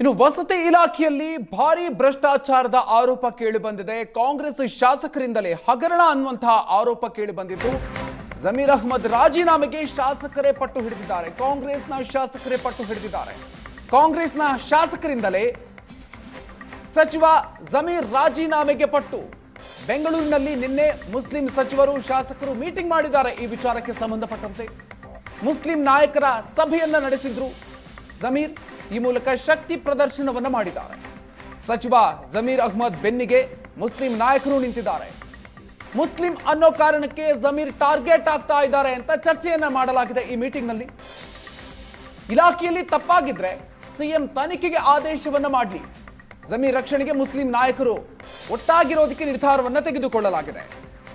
ಇನ್ನು ವಸತಿ ಇಲಾಖೆಯಲ್ಲಿ ಭಾರಿ ಭ್ರಷ್ಟಾಚಾರದ ಆರೋಪ ಕೇಳಿಬಂದಿದೆ. ಕಾಂಗ್ರೆಸ್ ಶಾಸಕರಿಂದಲೇ ಹಗರಣ ಅನ್ನುವಂತಹ ಆರೋಪ ಕೇಳಿಬಂದಿದ್ದು, ಜಮೀರ್ ಅಹ್ಮದ್ ರಾಜೀನಾಮೆಗೆ ಶಾಸಕರೇ ಪಟ್ಟು ಹಿಡಿದಿದ್ದಾರೆ. ಕಾಂಗ್ರೆಸ್ನ ಶಾಸಕರೇ ಪಟ್ಟು ಹಿಡಿದಿದ್ದಾರೆ. ಕಾಂಗ್ರೆಸ್ನ ಶಾಸಕರಿಂದಲೇ ಸಚಿವ ಜಮೀರ್ ರಾಜೀನಾಮೆಗೆ ಪಟ್ಟು. ಬೆಂಗಳೂರಿನಲ್ಲಿ ನಿನ್ನೆ ಮುಸ್ಲಿಂ ಸಚಿವರು ಶಾಸಕರು ಮೀಟಿಂಗ್ ಮಾಡಿದ್ದಾರೆ. ಈ ವಿಚಾರಕ್ಕೆ ಸಂಬಂಧಪಟ್ಟಂತೆ ಮುಸ್ಲಿಂ ನಾಯಕರ ಸಭೆಯನ್ನ ನಡೆಸಿದ್ರು ಜಮೀರ್. ಈ ಮೂಲಕ ಶಕ್ತಿ ಪ್ರದರ್ಶನವನ್ನ ಮಾಡಿದ್ದಾರೆ. ಸಚಿವ ಜಮೀರ್ ಅಹ್ಮದ್ ಬೆನ್ನಿಗೆ ಮುಸ್ಲಿಂ ನಾಯಕರು ನಿಂತಿದ್ದಾರೆ. ಮುಸ್ಲಿಂ ಅನ್ನೋ ಕಾರಣಕ್ಕೆ ಜಮೀರ್ ಟಾರ್ಗೆಟ್ ಆಗ್ತಾ ಇದ್ದಾರೆ ಅಂತ ಚರ್ಚೆಯನ್ನ ಮಾಡಲಾಗಿದೆ. ಈ ಮೀಟಿಂಗ್ ನಲ್ಲಿ ಇಲಾಖೆಯಲ್ಲಿ ತಪ್ಪಾಗಿದ್ರೆ ಸಿಎಂ ತನಿಖೆಗೆ ಆದೇಶವನ್ನ ಮಾಡಲಿ, ಜಮೀರ್ ರಕ್ಷಣೆಗೆ ಮುಸ್ಲಿಂ ನಾಯಕರು ಒಟ್ಟಾಗಿರೋದಕ್ಕೆ ನಿರ್ಧಾರವನ್ನ ತೆಗೆದುಕೊಳ್ಳಲಾಗಿದೆ.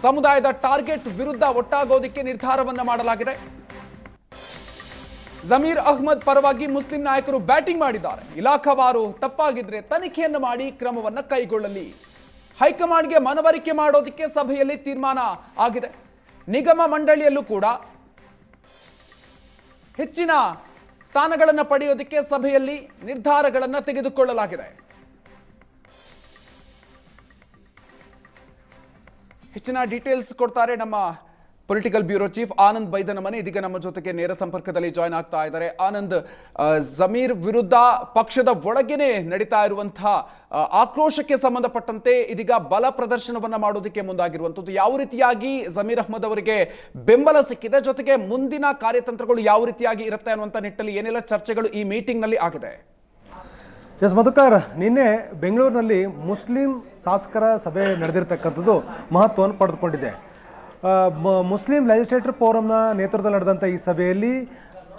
ಸಮುದಾಯದ ಟಾರ್ಗೆಟ್ ವಿರುದ್ಧ ಒಟ್ಟಾಗೋದಕ್ಕೆ ನಿರ್ಧಾರವನ್ನ ಮಾಡಲಾಗಿದೆ. ಜಮೀರ್ ಅಹ್ಮದ್ ಪರವಾಗಿ ಮುಸ್ಲಿಂ ನಾಯಕರು ಬ್ಯಾಟಿಂಗ್ ಮಾಡಿದ್ದಾರೆ. ಇಲಾಖಾವಾರು ತಪ್ಪಾಗಿದ್ರೆ ತನಿಖೆಯನ್ನು ಮಾಡಿ ಕ್ರಮವನ್ನ ಕೈಗೊಳ್ಳಲಿ. ಹೈಕಮಾಂಡ್ಗೆ ಮನವರಿಕೆ ಮಾಡೋದಕ್ಕೆ ಸಭೆಯಲ್ಲಿ ತೀರ್ಮಾನ ಆಗಿದೆ. ನಿಗಮ ಮಂಡಳಿಯಲ್ಲೂ ಕೂಡ ಹೆಚ್ಚಿನ ಸ್ಥಾನಗಳನ್ನು ಪಡೆಯೋದಕ್ಕೆ ಸಭೆಯಲ್ಲಿ ನಿರ್ಧಾರಗಳನ್ನು ತೆಗೆದುಕೊಳ್ಳಲಾಗಿದೆ. ಹೆಚ್ಚಿನ ಡೀಟೇಲ್ಸ್ ಕೊಡ್ತಾರೆ ನಮ್ಮ ಪೊಲಿಟಿಕಲ್ ಬ್ಯೂರೋ ಚೀಫ್ ಆನಂದ್ ಬೈದನಮನೆ. ಇದೀಗ ನಮ್ಮ ಜೊತೆಗೆ ನೇರ ಸಂಪರ್ಕದಲ್ಲಿ ಜಾಯ್ನ್ ಆಗ್ತಾ ಇದ್ದಾರೆ. ಆನಂದ್, ಜಮೀರ್ ವಿರುದ್ಧ ಪಕ್ಷದ ಒಳಗೇನೆ ನಡೀತಾ ಇರುವಂತಹ ಆಕ್ರೋಶಕ್ಕೆ ಸಂಬಂಧಪಟ್ಟಂತೆ ಇದೀಗ ಬಲ ಪ್ರದರ್ಶನವನ್ನ ಮಾಡೋದಕ್ಕೆ ಮುಂದಾಗಿರುವಂತದ್ದು. ಯಾವ ರೀತಿಯಾಗಿ ಜಮೀರ್ ಅಹ್ಮದ್ ಅವರಿಗೆ ಬೆಂಬಲ ಸಿಕ್ಕಿದೆ, ಜೊತೆಗೆ ಮುಂದಿನ ಕಾರ್ಯತಂತ್ರಗಳು ಯಾವ ರೀತಿಯಾಗಿ ಇರುತ್ತೆ ಅನ್ನುವಂಥ ನಿಟ್ಟಲ್ಲಿ ಏನೆಲ್ಲ ಚರ್ಚೆಗಳು ಈ ಮೀಟಿಂಗ್ ನಲ್ಲಿ ಆಗಿದೆ? ಎಸ್ ಮಧುಕರ್, ನಿನ್ನೆ ಬೆಂಗಳೂರಿನಲ್ಲಿ ಮುಸ್ಲಿಂ ಶಾಸಕರ ಸಭೆ ನಡೆದಿರ್ತಕ್ಕಂಥದ್ದು ಮಹತ್ವವನ್ನು ಪಡೆದುಕೊಂಡಿದೆ. ಮುಸ್ಲಿಂ ಲೆಜಿಸ್ಲೇಟರ್ ಫೋರಂನ ನೇತೃತ್ವದಲ್ಲಿ ನಡೆದಂಥ ಈ ಸಭೆಯಲ್ಲಿ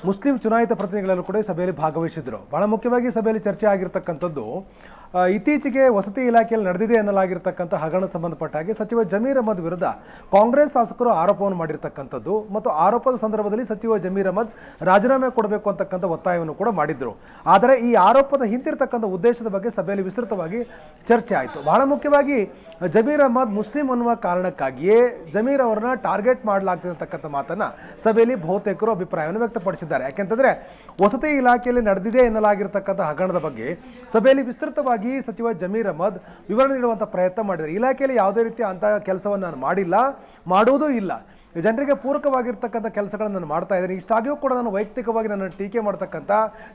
ಮುಸ್ಲಿಂ ಚುನಾಯಿತ ಪ್ರತಿನಿಧಿಗಳೆಲ್ಲರೂ ಕೂಡ ಈ ಸಭೆಯಲ್ಲಿ ಭಾಗವಹಿಸಿದರು. ಬಹಳ ಮುಖ್ಯವಾಗಿ ಸಭೆಯಲ್ಲಿ ಚರ್ಚೆ ಆಗಿರ್ತಕ್ಕಂಥದ್ದು ಇತ್ತೀಚೆಗೆ ವಸತಿ ಇಲಾಖೆಯಲ್ಲಿ ನಡೆದಿದೆ ಎನ್ನಲಾಗಿರ್ತಕ್ಕಂಥ ಹಗರಣಕ್ಕೆ ಸಂಬಂಧಪಟ್ಟ ಹಾಗೆ ಸಚಿವ ಜಮೀರ್ ಅಹ್ಮದ್ ವಿರುದ್ಧ ಕಾಂಗ್ರೆಸ್ ಶಾಸಕರು ಆರೋಪವನ್ನು ಮಾಡಿರ್ತಕ್ಕಂಥದ್ದು ಮತ್ತು ಆರೋಪದ ಸಂದರ್ಭದಲ್ಲಿ ಸಚಿವ ಜಮೀರ್ ಅಹ್ಮದ್ ರಾಜೀನಾಮೆ ಕೊಡಬೇಕು ಅಂತಕ್ಕಂಥ ಒತ್ತಾಯವನ್ನು ಕೂಡ ಮಾಡಿದ್ರು. ಆದರೆ ಈ ಆರೋಪದ ಹಿಂತಿರ್ತಕ್ಕಂಥ ಉದ್ದೇಶದ ಬಗ್ಗೆ ಸಭೆಯಲ್ಲಿ ವಿಸ್ತೃತವಾಗಿ ಚರ್ಚೆ ಆಯಿತು. ಬಹಳ ಮುಖ್ಯವಾಗಿ ಜಮೀರ್ ಅಹ್ಮದ್ ಮುಸ್ಲಿಂ ಅನ್ನುವ ಕಾರಣಕ್ಕಾಗಿಯೇ ಜಮೀರ್ ಅವರನ್ನ ಟಾರ್ಗೆಟ್ ಮಾಡಲಾಗ್ತಿರ್ತಕ್ಕಂಥ ಮಾತನ್ನ ಸಭೆಯಲ್ಲಿ ಬಹುತೇಕರು ಅಭಿಪ್ರಾಯವನ್ನು ವ್ಯಕ್ತಪಡಿಸಿದ್ದಾರೆ. ಯಾಕೆಂತಂದ್ರೆ ವಸತಿ ಇಲಾಖೆಯಲ್ಲಿ ನಡೆದಿದೆ ಎನ್ನಲಾಗಿರ್ತಕ್ಕಂಥ ಹಗರಣದ ಬಗ್ಗೆ ಸಭೆಯಲ್ಲಿ ವಿಸ್ತೃತವಾಗಿ ಸಚಿವ ಜಮೀರ್ ಅಹ್ಮದ್ ವಿವರಣೆ ನೀಡುವಂತ ಪ್ರಯತ್ನ ಮಾಡಿದ್ದಾರೆ. ಇಲಾಖೆಯಲ್ಲಿ ಯಾವುದೇ ರೀತಿಯ ಅಂತಹ ಕೆಲಸವನ್ನು ನಾನು ಮಾಡಿಲ್ಲ, ಮಾಡುವುದೂ ಇಲ್ಲ, ಜನರಿಗೆ ಪೂರಕವಾಗಿರ್ತಕ್ಕಂಥ ಕೆಲಸಗಳನ್ನು ನಾನು ಮಾಡ್ತಾ ಇದ್ದೀನಿ. ಇಷ್ಟಾಗಿಯೂ ಕೂಡ ನಾನು ವೈಯಕ್ತಿಕವಾಗಿ ನನ್ನ ಟೀಕೆ ಮಾಡ್ತಕ್ಕಂಥ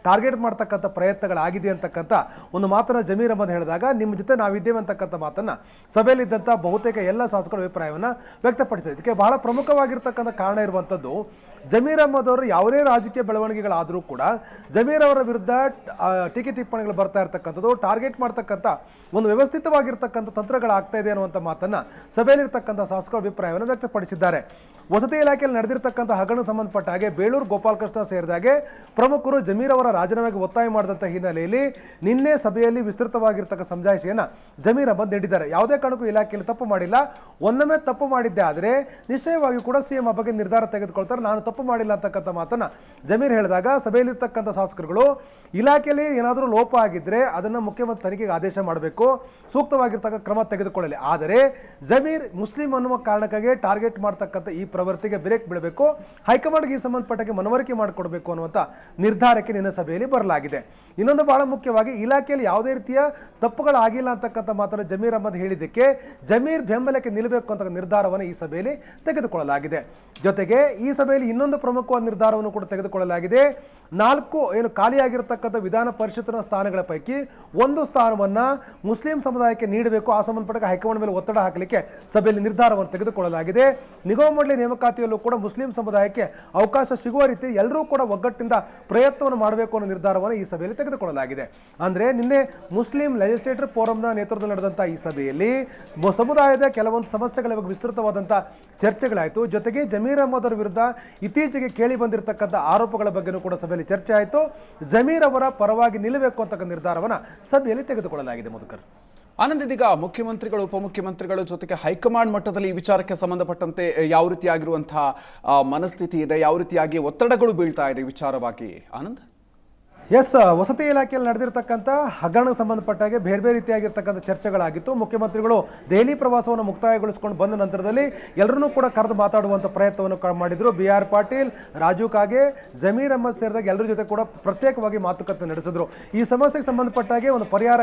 ಟಾರ್ಗೆಟ್ ಮಾಡ್ತಕ್ಕಂಥ ಪ್ರಯತ್ನಗಳಾಗಿದೆ ಅಂತಕ್ಕಂಥ ಒಂದು ಮಾತನ್ನ ಜಮೀರ್ ಅಹ್ಮದ್ ಹೇಳಿದಾಗ ನಿಮ್ಮ ಜೊತೆ ನಾವಿದ್ದೇವೆ ಅಂತಕ್ಕಂಥ ಮಾತನ್ನ ಸಭೆಯಲ್ಲಿದ್ದಂಥ ಬಹುತೇಕ ಎಲ್ಲ ಶಾಸಕರ ಅಭಿಪ್ರಾಯವನ್ನು ವ್ಯಕ್ತಪಡಿಸಿದೆ. ಇದಕ್ಕೆ ಬಹಳ ಪ್ರಮುಖವಾಗಿರ್ತಕ್ಕಂಥ ಕಾರಣ ಇರುವಂಥದ್ದು ಜಮೀರ್ ಅಹ್ಮದ್ ಅವರು ಯಾವುದೇ ರಾಜಕೀಯ ಬೆಳವಣಿಗೆಗಳಾದರೂ ಕೂಡ ಜಮೀರ್ ಅವರ ವಿರುದ್ಧ ಟೀಕೆ ಟಿಪ್ಪಣಿಗಳು ಬರ್ತಾ ಇರ್ತಕ್ಕಂಥದ್ದು, ಟಾರ್ಗೆಟ್ ಮಾಡ್ತಕ್ಕಂಥ ಒಂದು ವ್ಯವಸ್ಥಿತವಾಗಿರ್ತಕ್ಕಂಥ ತಂತ್ರಗಳಾಗ್ತಾ ಇದೆ ಅನ್ನುವಂಥ ಮಾತನ್ನ ಸಭೆಯಲ್ಲಿರ್ತಕ್ಕಂಥ ಶಾಸಕರ ಅಭಿಪ್ರಾಯವನ್ನು ವ್ಯಕ್ತಪಡಿಸಿದ್ದಾರೆ. ವಸತಿ ಇಲಾಖೆಯಲ್ಲಿ ನಡೆದಿರ್ತಕ್ಕಂಥ ಹಗರಣ ಸಂಬಂಧಪಟ್ಟ ಹಾಗೆ ಬೇಳೂರು ಗೋಪಾಲಕೃಷ್ಣ ಸೇರಿದಾಗೆ ಪ್ರಮುಖರು ಜಮೀರ್ ಅವರ ರಾಜೀನಾಮೆಗೆ ಒತ್ತಾಯ ಮಾಡಿದಂಥ ಹಿನ್ನೆಲೆಯಲ್ಲಿ ನಿನ್ನೆ ಸಭೆಯಲ್ಲಿ ವಿಸ್ತೃತವಾಗಿರ್ತಕ್ಕ ಸಮಜಾಯಿಷಿಯನ್ನ ಜಮೀರ್ ಅಹ್ಮದ್ ನೀಡಿದ್ದಾರೆ. ಯಾವುದೇ ಕಾರಣಕ್ಕೂ ಇಲಾಖೆಯಲ್ಲಿ ತಪ್ಪು ಮಾಡಿಲ್ಲ, ಒಂದೊಮ್ಮೆ ತಪ್ಪು ಮಾಡಿದ್ದೆ ಆದರೆ ನಿಶ್ಚಯವಾಗಿ ಕೂಡ ಸಿಎಂ ಆ ಬಗ್ಗೆ ನಿರ್ಧಾರ ತೆಗೆದುಕೊಳ್ತಾರೆ, ನಾನು ತಪ್ಪು ಮಾಡಿಲ್ಲ ಅಂತಕ್ಕಂಥ ಮಾತನ್ನ ಜಮೀರ್ ಹೇಳಿದಾಗ ಸಭೆಯಲ್ಲಿರ್ತಕ್ಕಂಥ ಶಾಸಕರುಗಳು ಇಲಾಖೆಯಲ್ಲಿ ಏನಾದರೂ ಲೋಪ ಆಗಿದ್ರೆ ಅದನ್ನ ಮುಖ್ಯಮಂತ್ರಿ ತನಿಖೆಗೆ ಆದೇಶ ಮಾಡಬೇಕು, ಸೂಕ್ತವಾಗಿರ್ತಕ್ಕ ಕ್ರಮ ತೆಗೆದುಕೊಳ್ಳಲಿ. ಆದರೆ ಜಮೀರ್ ಮುಸ್ಲಿಂ ಅನ್ನುವ ಕಾರಣಕ್ಕಾಗಿ ಟಾರ್ಗೆಟ್ ಮಾಡ್ತಕ್ಕಂಥ ಈ ಪ್ರವೃತ್ತಿಗೆ ಬ್ರೇಕ್ ಬೀಳಬೇಕು, ಹೈಕಮಾಂಡ್ಗೆ ಈ ಸಂಬಂಧಪಟ್ಟಕ್ಕೆ ಮನವರಿಕೆ ಮಾಡಿಕೊಡಬೇಕು ಅನ್ನುವಂಥ ನಿರ್ಧಾರಕ್ಕೆ ನಿನ್ನೆ ಸಭೆಯಲ್ಲಿ ಬರಲಾಗಿದೆ. ಇನ್ನೊಂದು ಬಹಳ ಮುಖ್ಯವಾಗಿ ಇಲಾಖೆಯಲ್ಲಿ ಯಾವುದೇ ರೀತಿಯ ತಪ್ಪುಗಳಾಗಿಲ್ಲ ಅಂತಕ್ಕಂಥ ಮಾತನ್ನು ಜಮೀರ್ ಅಹ್ಮದ್ ಹೇಳಿದ್ದಕ್ಕೆ ಜಮೀರ್ ಬೆಂಬಲಕ್ಕೆ ನಿಲ್ಲಬೇಕು ಅಂತ ನಿರ್ಧಾರವನ್ನು ಈ ಸಭೆಯಲ್ಲಿ ತೆಗೆದುಕೊಳ್ಳಲಾಗಿದೆ. ಜೊತೆಗೆ ಈ ಸಭೆಯಲ್ಲಿ ಇನ್ನೊಂದು ಪ್ರಮುಖವಾದ ನಿರ್ಧಾರವನ್ನು ಕೂಡ ತೆಗೆದುಕೊಳ್ಳಲಾಗಿದೆ. 4 ಏನು ಖಾಲಿಯಾಗಿರ್ತಕ್ಕಂಥ ವಿಧಾನ ಪರಿಷತ್ತಿನ ಸ್ಥಾನಗಳ ಪೈಕಿ ಒಂದು ಸ್ಥಾನವನ್ನ ಮುಸ್ಲಿಂ ಸಮುದಾಯಕ್ಕೆ ನೀಡಬೇಕು, ಆ ಸಂಬಂಧಪಟ್ಟ ಹೈಕಮಾಂಡ್ ಮೇಲೆ ಒತ್ತಡ ಹಾಕಲಿಕ್ಕೆ ಸಭೆಯಲ್ಲಿ ನಿರ್ಧಾರವನ್ನು ತೆಗೆದುಕೊಳ್ಳಲಾಗಿದೆ. ನಿಗಮ ಮಂಡಳಿ ನೇಮಕಾತಿಯಲ್ಲೂ ಕೂಡ ಮುಸ್ಲಿಂ ಸಮುದಾಯಕ್ಕೆ ಅವಕಾಶ ಸಿಗುವ ರೀತಿ ಎಲ್ಲರೂ ಕೂಡ ಒಗ್ಗಟ್ಟಿನಿಂದ ಪ್ರಯತ್ನವನ್ನು ಮಾಡಬೇಕು ಅನ್ನೋ ನಿರ್ಧಾರವನ್ನು ಈ ಸಭೆಯಲ್ಲಿ ತೆಗೆದುಕೊಳ್ಳಲಾಗಿದೆ. ಅಂದ್ರೆ ನಿನ್ನೆ ಮುಸ್ಲಿಂ ಲೆಜಿಸ್ಲೇಟರ್ ಫೋರಂನ ನೇತೃತ್ವದಲ್ಲಿ ನಡೆದಂತಹ ಈ ಸಭೆಯಲ್ಲಿ ಸಮುದಾಯದ ಕೆಲವೊಂದು ಸಮಸ್ಯೆಗಳ ಬಗ್ಗೆ ವಿಸ್ತೃತವಾದಂತಹ ಚರ್ಚೆಗಳಾಯಿತು. ಜೊತೆಗೆ ಜಮೀರ್ ಅಹ್ಮದ್ ಅವರ ವಿರುದ್ಧ ಇತ್ತೀಚೆಗೆ ಕೇಳಿ ಬಂದಿರತಕ್ಕಂಥ ಆರೋಪಗಳ ಬಗ್ಗೆನೂ ಕೂಡ ಸಭೆಯಲ್ಲಿ ಚರ್ಚೆ ಆಯಿತು. ಜಮೀರ್ ಅವರ ಪರವಾಗಿ ನಿಲ್ಲಬೇಕು ಅಂತಕ್ಕ ನಿರ್ಧಾರವನ್ನು ಸಭೆಯಲ್ಲಿ ತೆಗೆದುಕೊಳ್ಳಲಾಗಿದೆ. ಮಧುಕರ್, ಆನಂದ್, ಇದೀಗ ಮುಖ್ಯಮಂತ್ರಿಗಳು ಉಪಮುಖ್ಯಮಂತ್ರಿಗಳು ಜೊತೆಗೆ ಹೈಕಮಾಂಡ್ ಮಟ್ಟದಲ್ಲಿ ಈ ವಿಚಾರಕ್ಕೆ ಸಂಬಂಧಪಟ್ಟಂತೆ ಯಾವ ರೀತಿಯಾಗಿರುವಂತಹ ಮನಸ್ಥಿತಿ ಇದೆ, ಯಾವ ರೀತಿಯಾಗಿ ಒತ್ತಡಗಳು ಬೀಳ್ತಾ ಇದೆ ವಿಚಾರವಾಗಿ? ಆನಂದ್, ಎಸ್, ವಸತಿ ಇಲಾಖೆಯಲ್ಲಿ ನಡೆದಿರ್ತಕ್ಕಂಥ ಹಗರಣಕ್ಕೆ ಸಂಬಂಧಪಟ್ಟಾಗೆ ಬೇರೆ ಬೇರೆ ರೀತಿಯಾಗಿರ್ತಕ್ಕಂಥ ಚರ್ಚೆಗಳಾಗಿತ್ತು. ಮುಖ್ಯಮಂತ್ರಿಗಳು ದೆಹಲಿ ಪ್ರವಾಸವನ್ನು ಮುಕ್ತಾಯಗೊಳಿಸಿಕೊಂಡು ಬಂದ ನಂತರದಲ್ಲಿ ಎಲ್ಲರನ್ನೂ ಕೂಡ ಕರೆದು ಮಾತಾಡುವಂಥ ಪ್ರಯತ್ನವನ್ನು ಮಾಡಿದ್ರು. BR ಪಾಟೀಲ್, ರಾಜು ಕಾಗೆ, ಜಮೀರ್ ಅಹ್ಮದ್ ಸೇರಿದಾಗ ಎಲ್ಲರ ಜೊತೆ ಕೂಡ ಪ್ರತ್ಯೇಕವಾಗಿ ಮಾತುಕತೆ ನಡೆಸಿದ್ರು. ಈ ಸಮಸ್ಯೆಗೆ ಸಂಬಂಧಪಟ್ಟಾಗೆ ಒಂದು ಪರಿಹಾರ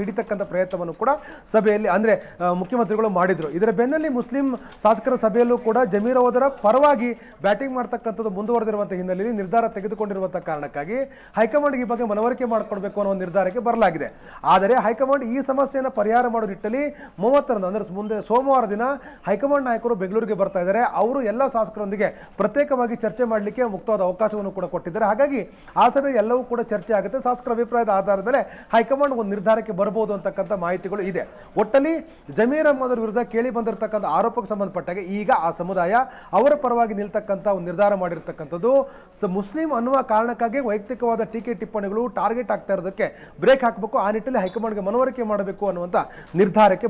ಹಿಡಿತಕ್ಕಂಥ ಪ್ರಯತ್ನವನ್ನು ಕೂಡ ಸಭೆಯಲ್ಲಿ ಅಂದ್ರೆ ಮುಖ್ಯಮಂತ್ರಿಗಳು ಮಾಡಿದ್ರು. ಇದರ ಬೆನ್ನಲ್ಲಿ ಮುಸ್ಲಿಂ ಶಾಸಕರ ಸಭೆಯಲ್ಲೂ ಕೂಡ ಜಮೀರ್ ಅವರ ಪರವಾಗಿ ಬ್ಯಾಟಿಂಗ್ ಮಾಡ್ತಕ್ಕಂಥದ್ದು ಮುಂದುವರೆದಿರುವಂತಹ ಹಿನ್ನೆಲೆಯಲ್ಲಿ ನಿರ್ಧಾರ ತೆಗೆದುಕೊಂಡಿರುವಂತಹ ಕಾರಣಕ್ಕಾಗಿ ಹೈಕಮಾಂಡ್ ಈ ಬಗ್ಗೆ ಮನವರಿಕೆ ಮಾಡಿಕೊಡ್ಬೇಕು ಅನ್ನೋ ಒಂದು ನಿರ್ಧಾರಕ್ಕೆ ಬರಲಾಗಿದೆ. ಆದರೆ ಹೈಕಮಾಂಡ್ ಈ ಸಮಸ್ಯೆಯನ್ನು ಪರಿಹಾರ ಮಾಡೋ ನಿಟ್ಟಲ್ಲಿ 30ರಂದು ಅಂದ್ರೆ ಮುಂದೆ ಸೋಮವಾರ ದಿನ ಹೈಕಮಾಂಡ್ ನಾಯಕರು ಬೆಂಗಳೂರಿಗೆ ಬರ್ತಾ ಇದ್ದಾರೆ. ಅವರು ಎಲ್ಲ ಶಾಸಕರೊಂದಿಗೆ ಪ್ರತ್ಯೇಕವಾಗಿ ಚರ್ಚೆ ಮಾಡಲಿಕ್ಕೆ ಮುಕ್ತವಾದ ಅವಕಾಶವನ್ನು ಕೂಡ ಕೊಟ್ಟಿದ್ದಾರೆ. ಹಾಗಾಗಿ ಆ ಸಭೆ ಎಲ್ಲವೂ ಕೂಡ ಚರ್ಚೆ ಆಗುತ್ತೆ. ಶಾಸಕರ ಅಭಿಪ್ರಾಯದ ಆಧಾರದ ಮೇಲೆ ಹೈಕಮಾಂಡ್ ಒಂದು ನಿರ್ಧಾರಕ್ಕೆ ಬರಬಹುದು ಅಂತಕ್ಕಂಥ ಮಾಹಿತಿಗಳು ಇದೆ. ಒಟ್ಟಲ್ಲಿ ಜಮೀರ್ ಅಹ್ಮದ್ ವಿರುದ್ಧ ಕೇಳಿ ಬಂದಿರತಕ್ಕಂಥ ಆರೋಪಕ್ಕೆ ಸಂಬಂಧಪಟ್ಟಾಗ ಈಗ ಆ ಸಮುದಾಯ ಅವರ ಪರವಾಗಿ ನಿಲ್ತಕ್ಕಂಥ ಒಂದು ನಿರ್ಧಾರ ಮಾಡಿರ್ತಕ್ಕಂಥದ್ದು. ಮುಸ್ಲಿಂ ಅನ್ನುವ ಕಾರಣಕ್ಕಾಗಿ ವೈಯಕ್ತಿಕವಾದ ಟೀಕೆ ಟಿಪ್ಪಣಿಗಳು ಟಾರ್ಗೆಟ್ ಆಗ್ತಾ ಇರೋದಕ್ಕೆ ಬ್ರೇಕ್ ಹಾಕಬೇಕು. ಆ ನಿಟ್ಟಿನಲ್ಲಿ ಹೈಕಮಾಂಡ್ಗೆ ಮನವರಿಕೆ ಮಾಡಬೇಕು ಅನ್ನುವಂಥ ನಿರ್ಧಾರಕ್ಕೆ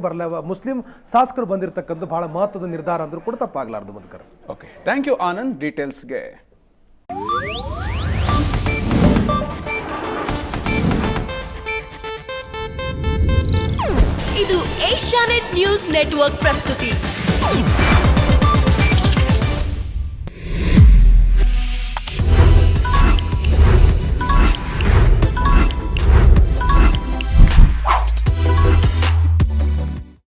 ಮುಸ್ಲಿಂ ಶಾಸಕರು ಬಂದಿರತಕ್ಕಂಥ ಬಹಳ ಮಹತ್ವದ ನಿರ್ಧಾರ ಅಂದ್ರೂ ಕೂಡ ತಪ್ಪಾಗಲಾರದು. Madhukar, okay, thank you Anand ಡೀಟೇಲ್ಸ್ಗೆ. ಇದು ಏಷ್ಯಾನೆಟ್ ನ್ಯೂಸ್ ನೆಟ್ವರ್ಕ್ ಪ್ರಸ್ತುತಿ.